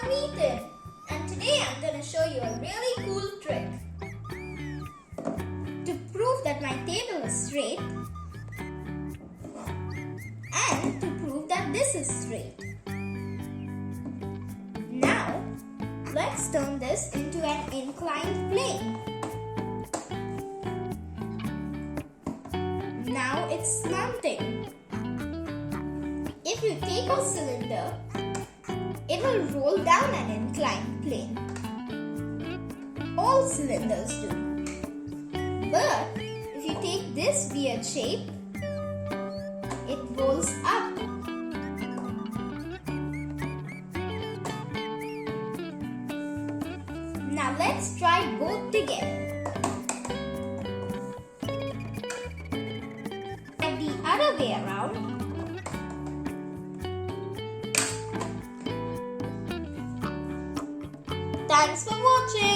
I'm Ethan, and today I'm going to show you a really cool trick. To prove that my table is straight and to prove that this is straight. Now, let's turn this into an inclined plane. Now it's slanting. If you take a cylinder, it will roll down an inclined plane. All cylinders do. But if you take this weird shape, it rolls up. Now let's try both together. And the other way around. Thanks for watching.